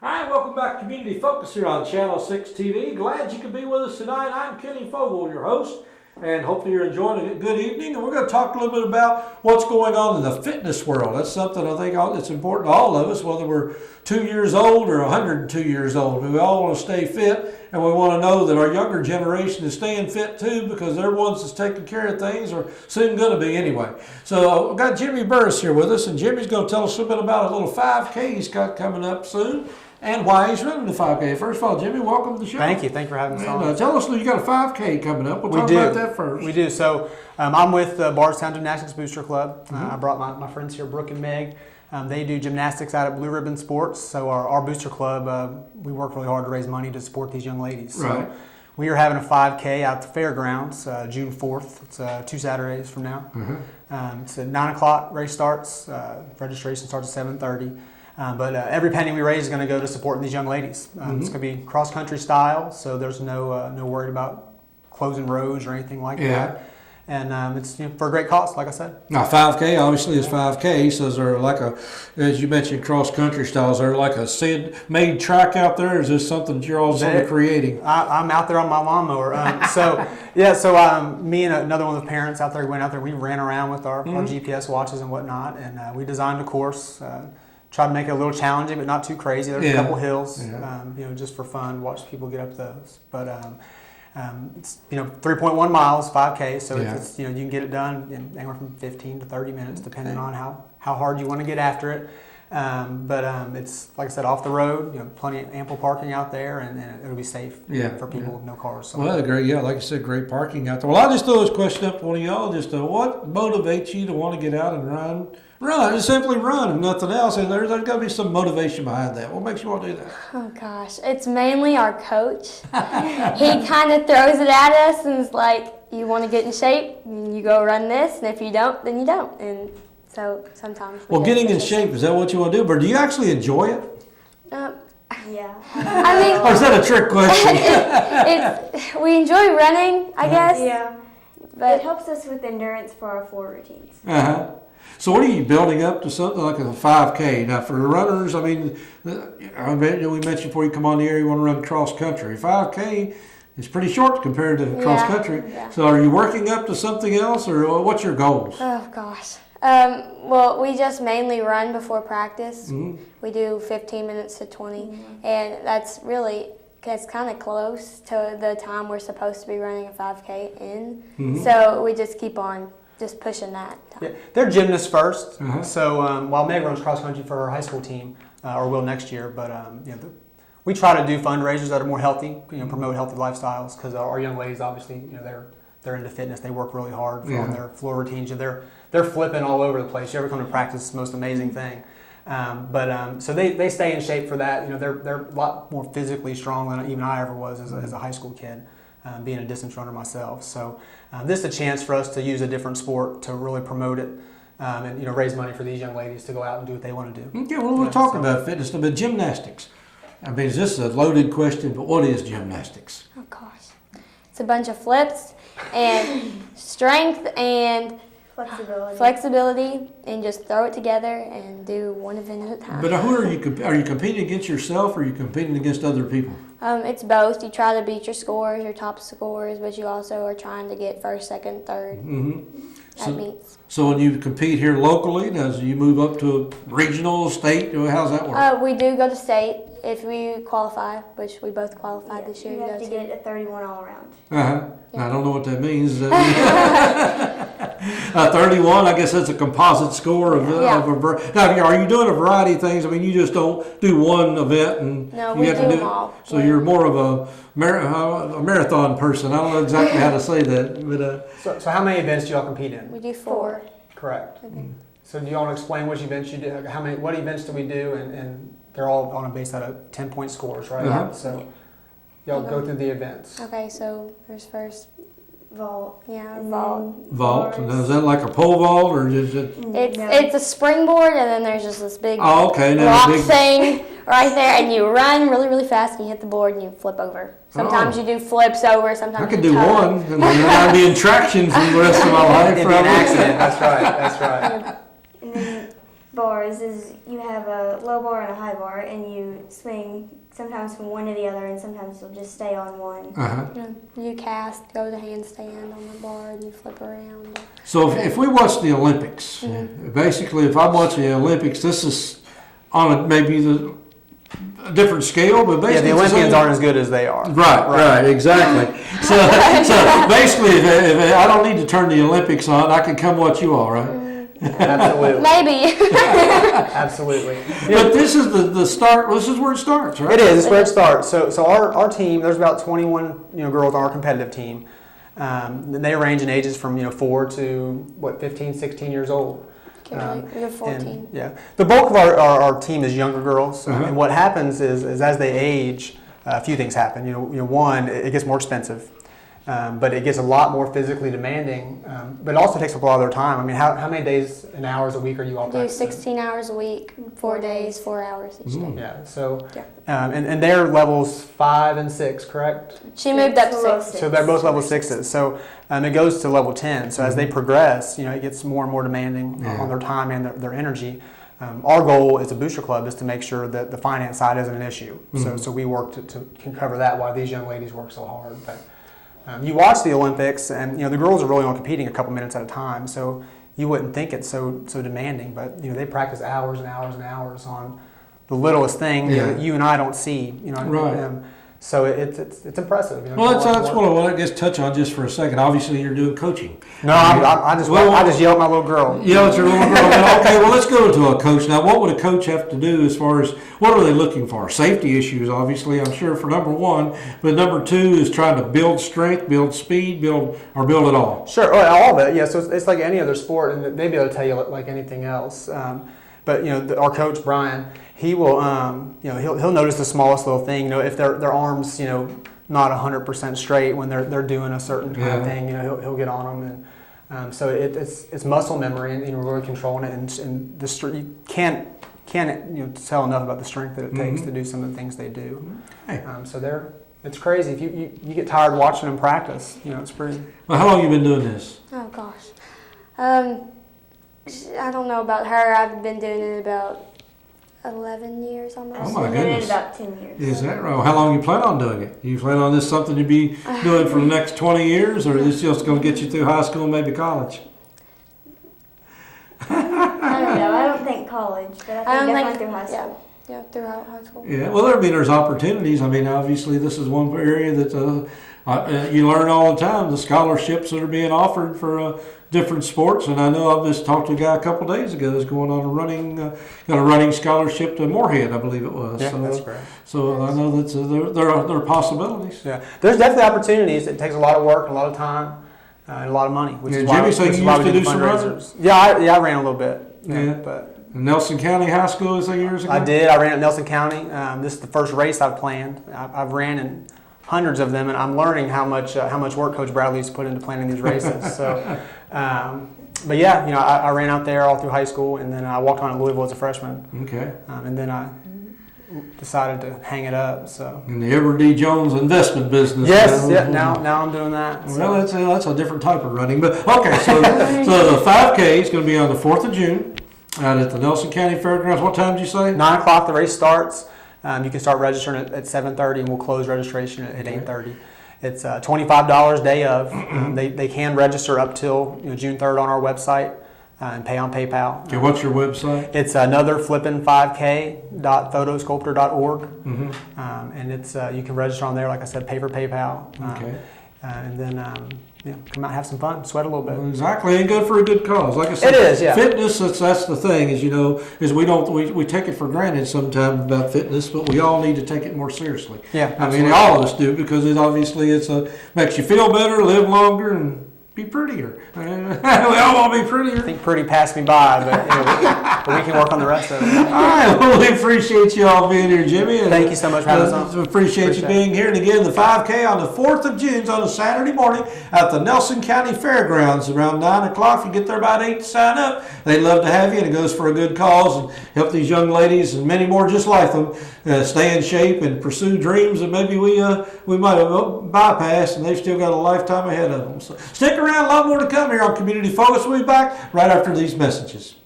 All right, welcome back to Community Focus here on Channel 6 TV. Glad you could be with us tonight. I'm Kenny Fogel, your host, and hopefully you're enjoying a good evening. And we're going to talk a little bit about what's going on in the fitness world. That's something I think that's important to all of us, whether we're 2 years old or 102 years old. We all want to stay fit, and we want to know that our younger generation is staying fit too, because they're ones that's taking care of things, or soon going to be anyway. So we've got Jimmy Burris here with us, and Jimmy's going to tell us a little bit about a little 5K he's got coming up soon, and why he's running the 5K. First of all, Jimmy, welcome to the show. Thank you. Thank you for having us on. Tell us, you got a 5K coming up. We'll talk about that first. We do. So I'm with the Bardstown Gymnastics Booster Club. I brought my friends here, Brooke and Meg. They do gymnastics out at Blue Ribbon Sports. So our booster club, we work really hard to raise money to support these young ladies. Right. So we are having a 5K out at the fairgrounds June 4th. It's 2 Saturdays from now. It's at 9 o'clock. Race starts. Registration starts at 7:30. But every penny we raise is going to go to supporting these young ladies. It's going to be cross-country style, so there's no worry about closing roads or anything like that. And it's for a great cause, like I said. Now, 5K obviously is 5K, so is there like as you mentioned, cross-country styles, is there like a made track out there, or is this something that you're all sort of creating? I'm out there on my lawnmower. So me and another one of the parents out there, we went out there, we ran around with our GPS watches and whatnot, and we designed a course. Try to make it a little challenging, but not too crazy. There's a couple hills, just for fun. Watch people get up those. But it's 3.1 miles, 5K. So it's you can get it done in anywhere from 15 to 30 minutes, depending on how hard you want to get after it. But it's, like I said, off the road. Plenty of ample parking out there, and it'll be safe for people with no cars. So. Well, great. Yeah, like you said, great parking out there. Well, I'll just throw this question up to one of y'all. Just what motivates you to want to get out and run? Just simply run, if nothing else. And there's got to be some motivation behind that. What makes you want to do that? Oh, gosh. It's mainly our coach. He kind of throws it at us and is like, you want to get in shape, and you go run this, and if you don't, then you don't. And so sometimes getting in shape, is that what you want to do? But do you actually enjoy it? Yeah. I mean, or is that a trick question? we enjoy running, I guess. Yeah. But it helps us with endurance for our floor routines. So what are you building up to something like a 5K? Now for the runners, we mentioned before you come on the air, you want to run cross country. 5K is pretty short compared to cross country. Yeah. So are you working up to something else, or what's your goals? Oh, gosh. Well, we just mainly run before practice. We do 15 minutes to 20, and that's kind of close to the time we're supposed to be running a 5K in. So we just keep on just pushing that time. Yeah, they're gymnasts first. So while Meg runs cross country for her high school team, or will next year, but we try to do fundraisers that are more healthy, promote healthy lifestyles, because our young ladies obviously, they're into fitness. They work really hard on their floor routines. They're flipping all over the place. You ever come to practice, it's the most amazing thing. So they stay in shape for that. They're a lot more physically strong than even I ever was as a high school kid, being a distance runner myself. So this is a chance for us to use a different sport to really promote it, and raise money for these young ladies to go out and do what they want to do. Okay, well, we'll talk about fitness, but gymnastics. Is this a loaded question? But what is gymnastics? Oh gosh, it's a bunch of flips and strength and flexibility, and just throw it together and do one event at a time. But who are you competing against yourself, or are you competing against other people? It's both. You try to beat your scores, your top scores, but you also are trying to get first, second, third. So when you compete here locally, do you move up to a regional, state? How's that work? We do go to state if we qualify, which we both qualified this year. You have to get a 31 all around. I don't know what that means. 31, I guess that's a composite score of a. Now, are you doing a variety of things? You just don't do one event and no, you have to do them all. So you're more of a marathon person. I don't know exactly how to say that, but. So how many events do y'all compete in? We do 4. Correct. So do you want to explain which events you do? What events do we do? And they're all on a base out of 10-point scores, right? So y'all go through the events. Okay, so there's first vault. Yeah, vault. Vault. And is that like a pole vault, or is it? It's a springboard, and then there's just this big rock thing right there, and you run really, really fast, and you hit the board, and you flip over. Sometimes you do flips over. Sometimes I could do one, and then I'd be in traction for the rest of my life. It'd be an accident. That's right. And then bars is you have a low bar and a high bar, and you swing sometimes from one to the other, and sometimes you'll just stay on one. You cast, go to handstand on the bar, and you flip around. So if we watch the Olympics, basically if I'm watching the Olympics, this is on maybe a different scale, but basically the Olympians aren't as good as they are. Right, exactly. so basically, if I don't need to turn the Olympics on, I can come watch you all, right? Absolutely. Maybe. Absolutely. But this is the start. This is where it starts, right? It is. It's where it starts. So our team, there's about 21 girls on our competitive team. They range in ages from 4 to 15, 16 years old. We're 14. And, yeah. The bulk of our team is younger girls, and what happens is as they age, a few things happen. One, it gets more expensive. But it gets a lot more physically demanding, but it also takes up a lot of their time. I mean, how many days and hours a week are you all practicing? 16 hours a week, 4 days, 4 hours each day. Yeah, so, and they're levels 5 and 6, correct? She moved up to 6. So they're both level 6s. So it goes to level 10. So as they progress, it gets more and more demanding on their time and their energy. Our goal as a booster club is to make sure that the finance side isn't an issue. So we work to cover that while these young ladies work so hard. But you watch the Olympics, and the girls are really only competing a couple minutes at a time, so you wouldn't think it's so demanding. But they practice hours and hours and hours on the littlest thing that you and I don't see. Right. So it's impressive. Well, that's what I want to just touch on just for a second. Obviously, you're doing coaching. No, I just yell at my little girl. Yell at your little girl. Okay, well, let's go to a coach now. What would a coach have to do as far as what are they looking for? Safety issues, obviously, I'm sure for number one, but number two is trying to build strength, build speed, build it all. Sure, all of it. Yeah, so it's like any other sport, and they'd be able to tell you like anything else. But our coach Brian, he will he'll notice the smallest little thing. If their arms not 100% straight when they're doing a certain kind of thing, he'll get on them, and so it's muscle memory and really controlling it, and you can't tell enough about the strength that it takes to do some of the things they do. So it's crazy. If you get tired watching them practice, it's pretty. Well, how long have you been doing this? Oh gosh. I don't know about her. I've been doing it about 11 years almost. Oh my I've been goodness. in about 10 years. Is that right? How long you plan on doing it? You plan on this something to be doing for the next 20 years, or is this just going to get you through high school and maybe college? I don't know. I don't think college, but I think definitely through high school. Yeah, throughout high school. Yeah, well, there's opportunities. I mean, obviously, this is one area that you learn all the time. The scholarships that are being offered for different sports, and I know I've just talked to a guy a couple of days ago that's going on got a running scholarship to Moorhead, I believe it was. Yeah, so, that's correct. So I know that there are possibilities. Yeah, there's definitely opportunities. It takes a lot of work, a lot of time, and a lot of money. Which is why, Jimmy, so you used to do some running? Yeah, I ran a little bit. Yeah. But Nelson County High School is that years ago? I did. I ran at Nelson County. This is the first race I've planned. I've ran in hundreds of them, and I'm learning how much work Coach Bradley's put into planning these races. So, but yeah, I ran out there all through high school, and then I walked on at Louisville as a freshman. Okay. And then I decided to hang it up. So. In the Edward D. Jones investment business. Yes. Yeah. Now I'm doing that. Well, that's a different type of running, but okay. So the 5K is going to be on the 4th of June out at the Nelson County Fairgrounds. What time did you say? 9 o'clock. The race starts. You can start registering at 7:30, and we'll close registration at 8:30. It's $25 day of. They can register up till June 3rd on our website and pay on PayPal. Okay, what's your website? It's another flippin5k.photosculptor.org, and it's you can register on there. Like I said, pay for PayPal. Okay. And then come out and have some fun, sweat a little bit. Well, exactly, and good for a good cause. Like I said, it is. Yeah. Fitness. That's the thing is we take it for granted sometimes about fitness, but we all need to take it more seriously. Yeah, I mean, all of us do because it obviously makes you feel better, live longer, and be prettier. We all want to be prettier. I think pretty passed me by, but we can work on the rest of it. All right, well, we appreciate you all being here, Jimmy. And, thank you so much for having us on. Appreciate you being here. And again, the 5K on the 4th of June on a Saturday morning at the Nelson County Fairgrounds around 9 o'clock. You get there about 8 to sign up. They'd love to have you, and it goes for a good cause and help these young ladies and many more just like them stay in shape and pursue dreams that maybe we might have bypassed, and they've still got a lifetime ahead of them. So stick around, a lot more to come here on Community Focus. We'll be back right after these messages.